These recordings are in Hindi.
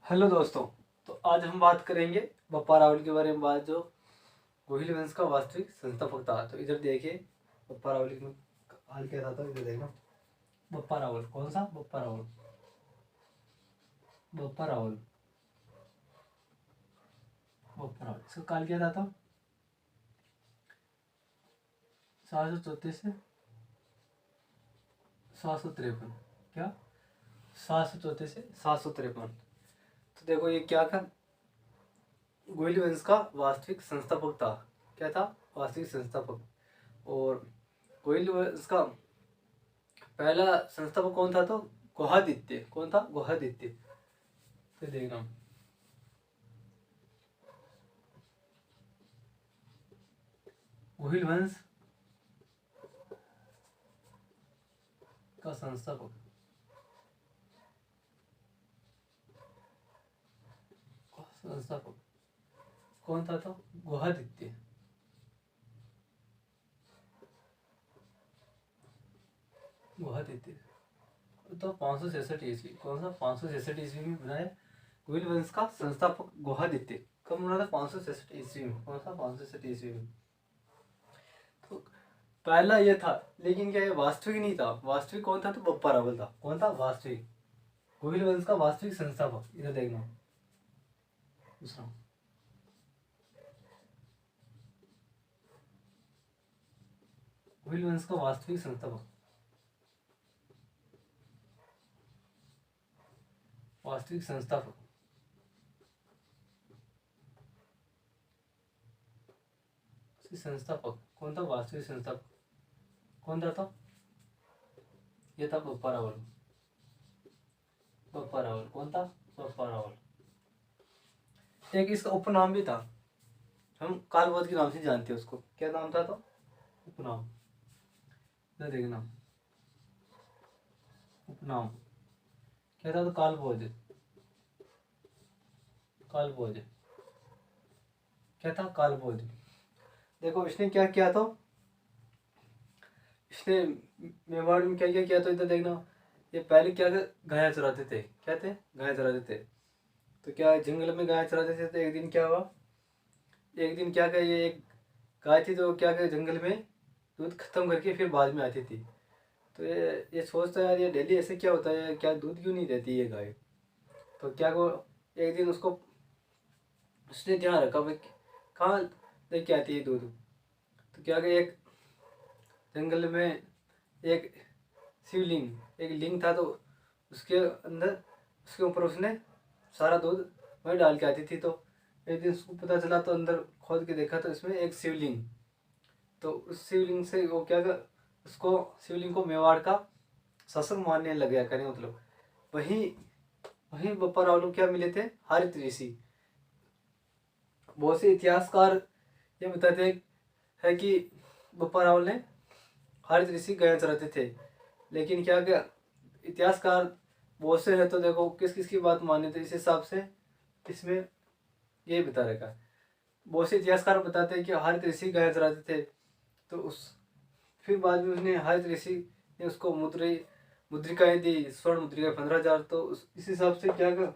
हेलो दोस्तों। तो आज हम बात करेंगे बप्पा रावल के बारे में। बात जो गोहिल वंश का वास्तविक संस्थापक था। तो इधर देखिए बप्पा रावल की हाल क्या था। तो इधर देखना बप्पा रावल कौन सा बप्पा रावल बप्पा रावल बप्पा रावल इसका काल क्या था। तो 734 से 753। क्या 734 से 753। तो देखो ये क्या था, गोहिल वंश का वास्तविक संस्थापक था। क्या था? वास्तविक संस्थापक। और गोहिल वंश का पहला संस्थापक कौन था? तो गुहादित्य। कौन था? गुहादित्य। तो देखना गोहिल वंश का संस्थापक कौन था? तो गुहादित्य। गुहादित्य तो 566 ईस्वी। कौन सा? 566 ईस्वी में बनाया गोहिल वंश का संस्थापक गुहादित्य। कब बना था? 566 ईस्वी में। कौन सा? 566 ईस्वी में। तो पहला ये था, लेकिन क्या ये वास्तविक नहीं था। वास्तविक कौन था? तो बप्पा रावल था। कौन था? वास्तविक गोहिल वंश का वास्तविक संस्थापक। इधर देखना दूसरा गोहिल वंश का वास्तविक संस्थापक। वास्तविक संस्थापक संस्थापक कौन था? वास्तविक संस्थापक कौन था? तो ये था बप्पा रावल। बप्पा रावल कौन था? बप्पा रावल। एक इसका उपनाम भी था। हम कालबोध के नाम से जानते हैं उसको। क्या नाम था? तो उपनाम। इधर देखना उपनाम क्या था? तो कालबोध। कालबोध क्या था? कालबोध। देखो इसने क्या किया। तो इसने मेवाड़ में क्या क्या किया। तो इधर देखना, ये पहले क्या गाय चराते थे। क्या थे? गाय चराते थे। तो क्या जंगल में गाय चराते थे। तो एक दिन क्या हुआ, एक दिन क्या ये एक गाय थी। तो क्या जंगल में दूध खत्म करके फिर बाद में आती थी। तो ये सोचता है यार, ये डेली ऐसे क्या होता है, क्या दूध क्यों नहीं देती ये गाय। तो क्या वो एक दिन उसको उसने ध्यान रखा भाई कहाँ लेके आती है दूध। तो क्या एक जंगल में एक शिवलिंग एक लिंग था। तो उसके अंदर उसके ऊपर उसने सारा दूध वहीं डाल के आती थी। तो एक दिन उसको पता चला, तो अंदर खोद के देखा तो इसमें एक शिवलिंग। तो उस शिवलिंग से वो क्या कर उसको शिवलिंग को मेवाड़ का शासक मानने लग गया। करें मतलब वहीं वहीं बप्पा रावल क्या मिले थे? हरित ऋषि। बहुत से इतिहासकार ये बताते हैं कि बप्पा रावल ने हरित ऋषि गया चराते थे। लेकिन क्या क्या इतिहासकार बहुत से है। तो देखो किस किस की बात माने। तो इस हिसाब से इसमें ये बता रखा है। बहुत से इतिहासकार बताते हैं कि हरित ऋषि गया चराते थे। तो उस फिर बाद में उसने हरित ऋषि ने उसको मुद्रिकाएं दी। स्वर्ण मुद्रिका 15,000। तो इस हिसाब से क्या कर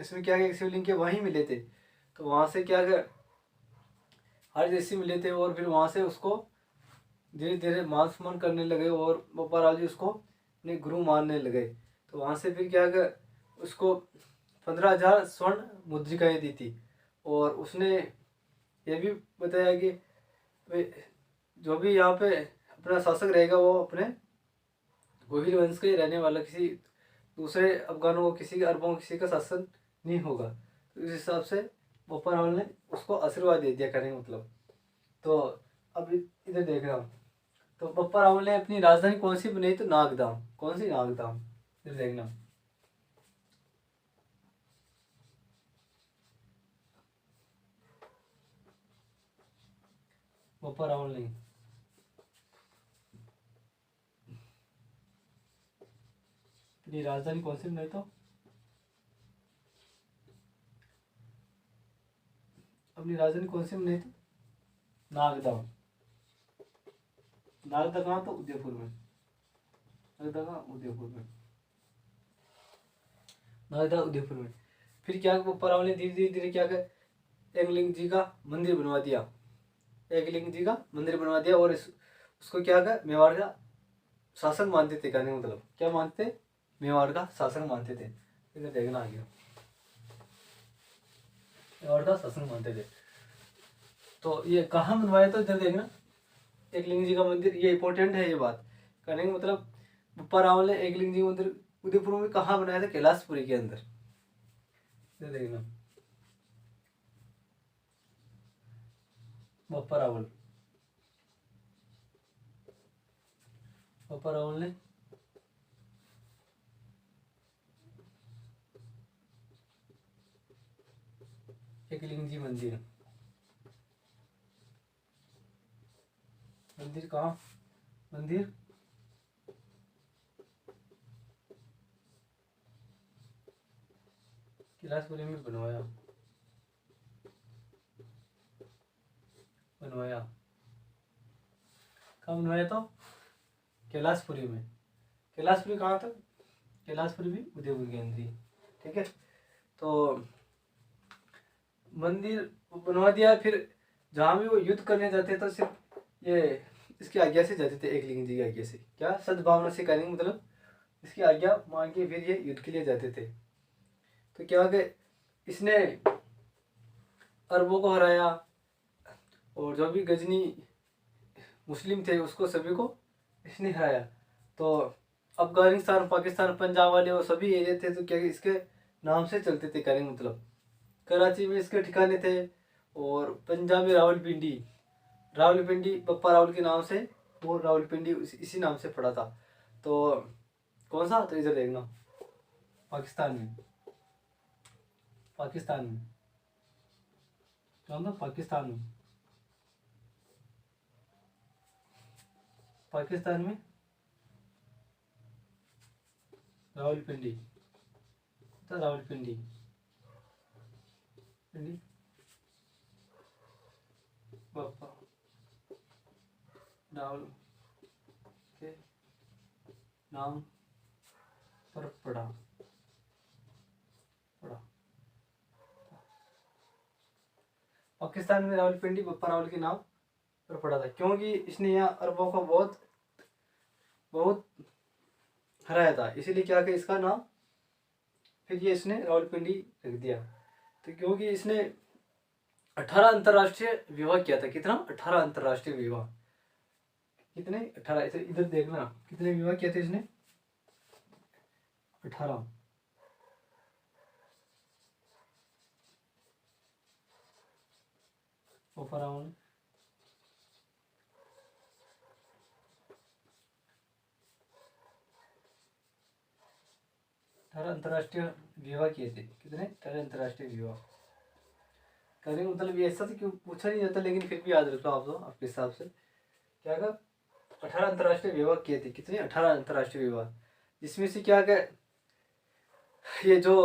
इसमें क्या क्या शिवलिंग के वहीं मिले थे। तो वहां से क्या कर हरित ऋषि मिले थे। और फिर वहां से उसको धीरे धीरे मान सम्मान करने लगे। और बप्पा राव जी उसको अपने गुरु मानने लगे। तो वहां से फिर क्या कर उसको 15,000 स्वर्ण मुद्रिकाएं दी थी। और उसने ये भी बताया कि जो भी यहाँ पे अपना शासक रहेगा वो अपने गोहिल वंश का ही रहने वाला, किसी दूसरे अफगानों को किसी अरबों किसी का शासन नहीं होगा। तो इस हिसाब से बप्पा रावल ने उसको आशीर्वाद दे दिया करेंगे मतलब। तो अब इधर देख रहा हूँ। तो बप्पा रावल ने अपनी राजधानी कौन सी बनाई? तो नागदाम। कौन सी? नागदाम। इधर देखना बप्पा रावल ने अपनी राजधानी कौन सी बनाई। तो अपनी राजधानी कौन सी बनाई? तो नागदाम। नागदा कहाँ? तो उदयपुर में। नागदा कहाँ? उदयपुर में। नागदा उदयपुर में। फिर क्या ऊपर रावण ने धीरे धीरे धीरे क्या कर एकलिंग जी का मंदिर बनवा दिया, एकलिंग जी का मंदिर बनवा दिया। और उसको क्या कर मेवाड़ का शासक मानते थे, कहने का मतलब क्या मानते थे, मेवाड़ का शासक मानते थे। इधर देखना आगे, मेवाड़ का शासक मानते थे। तो ये कहाँ बनवाया, तो इधर देखना एकलिंग जी का मंदिर, ये इंपॉर्टेंट है ये बात। कहने का मतलब बप्पा रावल ने एकलिंग जी का मंदिर उदयपुर में कहाँ बनाया था, कैलाशपुरी के अंदर। इधर देखना बप्पा रावल, बप्पा रावल ने एकलिंग जी मंदिर, मंदिर कहाँ, मंदिर कैलाशपुरी में बनवाया, बनवाया कहाँ बनवाया, तो कैलाशपुरी में। कैलाशपुरी कहाँ था, कैलाशपुरी भी उदयपुर के अंदर ही, ठीक है। तो मंदिर बनवा दिया। फिर जहाँ भी वो युद्ध करने जाते तो सिर्फ ये इसकी आज्ञा से जाते थे, एकलिंग जी की आज्ञा से, क्या सद्भावना से, कहने का मतलब इसकी आज्ञा मांग के फिर ये युद्ध के लिए जाते थे। तो क्या कि इसने अरबों को हराया, और जो भी गजनी मुस्लिम थे उसको सभी को इसने हराया। तो अफगानिस्तान, पाकिस्तान, पंजाब वाले वो सभी एरिया थे, तो क्या इसके नाम से चलते थे, कहने का मतलब कराची में इसके ठिकाने थे, और पंजाब में रावलपिंडी, रावलपिंडी बप्पा रावल के नाम से वो रावलपिंडी इसी नाम से पड़ा था। तो कौन सा, तो इधर देखना पाकिस्तान में, पाकिस्तान में कौन था, पाकिस्तान में, पाकिस्तान में रावलपिंडी, तो रावलपिंडी पिंडी बप्पा रावल के नाम पर पड़ा, पड़ा पाकिस्तान में रावलपिंडी बप्पा रावल के नाम पर पड़ा था, क्योंकि इसने यहाँ अरबों को बहुत बहुत हराया था, इसीलिए क्या कि इसका नाम फिर ये इसने रावलपिंडी रख दिया। तो क्योंकि इसने 18 अंतर्राष्ट्रीय विवाह किया था, कितना, 18 अंतर्राष्ट्रीय विवाह, कितने, 18, इधर देखना कितने विवाह किए थे इसने, 18। ओफराउन 18 अंतर्राष्ट्रीय विवाह किए थे, कितने, 18 अंतर्राष्ट्रीय विवाह। कहने का मतलब ये ऐसा तो क्यों पूछा नहीं जाता, लेकिन फिर भी याद रखो आप, तो आपके हिसाब से क्या का 18 अंतर्राष्ट्रीय विवाह किए थे, कितने, 18 अंतर्राष्ट्रीय विवाह, जिसमें से क्या क्या ये जो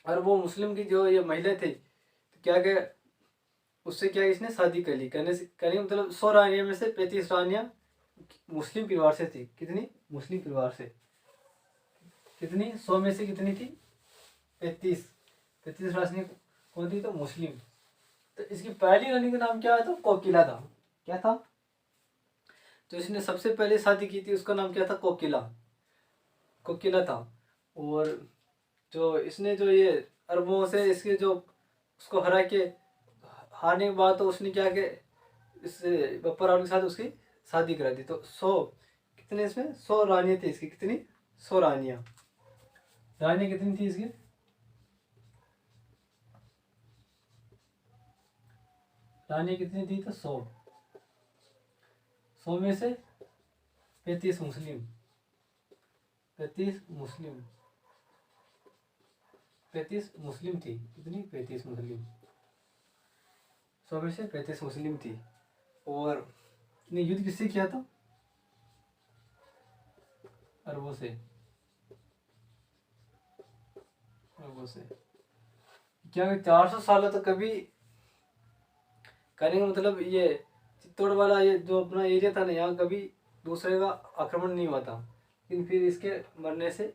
और वो मुस्लिम की जो ये महिला थी, तो क्या क्या उससे क्या इसने शादी कर ली, कहने का मतलब 100 रानियों में से 35 रानियां मुस्लिम परिवार से थी, कितनी, मुस्लिम परिवार से, कितनी, 100 में से कितनी थी, 35, 35 राशि कौन थी, तो मुस्लिम। तो इसकी पहली रानी का नाम क्या था, कोकिला था, क्या था, तो इसने सबसे पहले शादी की थी उसका नाम क्या था, कोकिला, कोकिला था। और जो इसने जो ये अरबों से इसके जो उसको हरा के हारने के बाद, तो उसने क्या कि इससे बप्पा रावल के साथ उसकी शादी करा दी। तो 100 कितने, इसमें 100 रानियां थी इसकी, कितनी, 100 रानियां, रानियां कितनी थी इसकी, रानियां कितनी थी, तो 100, 100 में से 35 मुस्लिम, 35 मुस्लिम, 35 मुस्लिम थी, कितनी, 35 मुस्लिम, 100 में से 35 मुस्लिम थी। और ने युद्ध किससे किया था, अरबों से, अरबों से। क्या 400 सालों तक कभी, कहने का मतलब ये चित्तौड़ वाला ये जो अपना एरिया था ना, यहाँ कभी दूसरे का आक्रमण नहीं हुआ था, लेकिन फिर इसके मरने से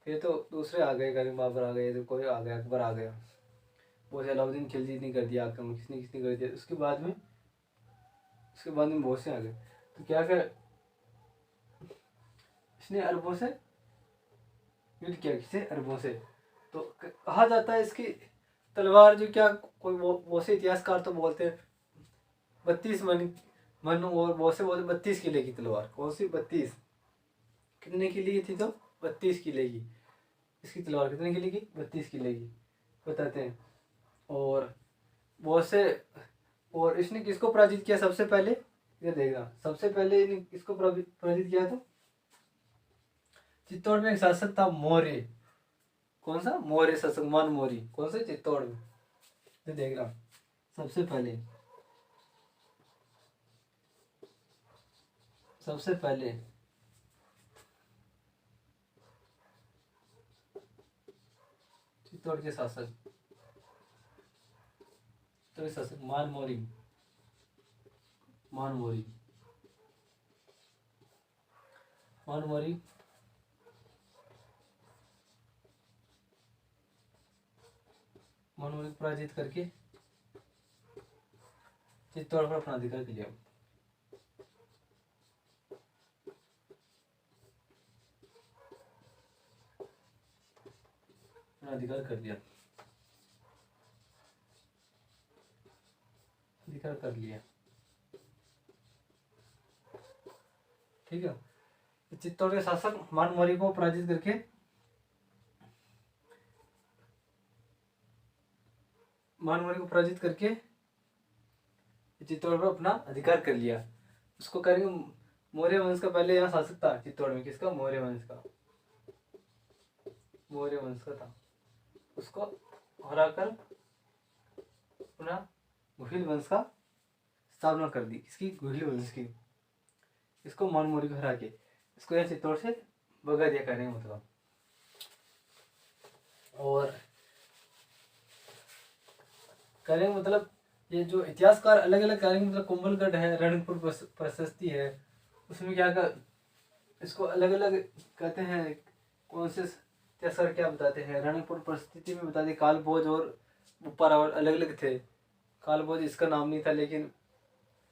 फिर तो दूसरे आ गए, करीम बाबर आ गए, तो कोई आ गया, अकबर आ गया, वो अलाउद्दीन खिलजी ने कर दिया आक्रमण, किसने किसने कर दिया। उसके बाद में बहुत से आ गए। तो क्या कर इसने अरबों से युद्ध किया, किसे, अरबों से। तो कहा जाता है इसकी तलवार जो, क्या कोई वो से इतिहासकार तो बोलते हैं 32 मन और वो से बोलते 32 किले की तलवार। कौन सी 32, कितने किले की थी तो 32 किले की। इसकी तलवार कितने किले की, 32 किले की बताते हैं। और वो से, और इसने किसको पराजित किया सबसे पहले, ये देखना, सबसे पहले इसने किसको पराजित किया। तो चित्तौड़ में एक शासक था मौर्य। कौन सा, मौर्य शासक, मान मौर्य। कौन से, चित्तौड़ में। ये देखना, सबसे पहले चित्तौड़ के शासक, चित्तौड़ के शासक मान मौर्य। मान मौर्य मान मौर्य मान मौर्य को पराजित करके चित्तौड़ पर अपना अधिकार कर लिया। अपना अधिकार कर लिया, अधिकार कर लिया। ठीक है। तो चित्तौड़ के शासक मान मौर्य को पराजित करके चित्तौड़ पर अपना अधिकार कर लिया। उसको करेंगे, मौर्य वंश का पहले यहाँ शासक था चित्तौड़ में, किसका, मौर्य वंश का। मौर्य वंश का था, उसको हराकर अपना गुहिल वंश का स्थापना कर दी। किसकी, गुहिल वंश की। इसको मान मौर्य को हरा के इसको यहाँ चित्तौड़ से भगा दिया करेंगे मतलब। और करेंगे मतलब, ये जो इतिहासकार अलग अलग करेंगे मतलब, कुंभलगढ़ है, रणकपुर प्रशस्ति है, उसमें क्या कर इसको अलग अलग कहते हैं। कौन से इतिहासकार क्या बताते हैं, रणकपुर प्रशस्ति में बताते काल भोज और उपरावल अलग अलग थे। काल भोज इसका नाम नहीं था, लेकिन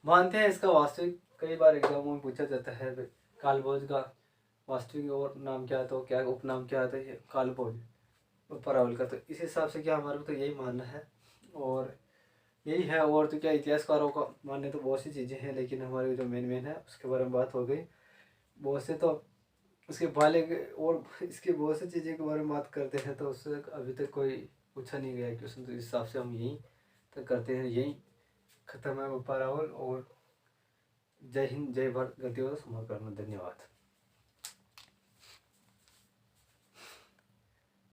मानते हैं इसका वास्तविक, कई बार एग्जामों में पूछा जाता है काल भोज का वास्तविक और नाम क्या था, क्या उपनाम क्या था, ये काल भोज उपरावल का। तो इस हिसाब से क्या हमारे को तो यही मानना है, और यही है। और तो क्या, इतिहासकारों का मानने तो बहुत सी चीज़ें हैं, लेकिन हमारे जो मेन है उसके बारे में बात हो गई। बहुत से तो उसके बाले और इसके बहुत सी चीज़ें के बारे में बात करते हैं, तो उससे अभी तक कोई पूछा नहीं गया क्वेश्चन। तो इस हिसाब से हम यहीं तक करते हैं, यहीं खत्म है उपरावल। और जय हिंद, जय भारत, गलती हो तो क्षमा करना, धन्यवाद।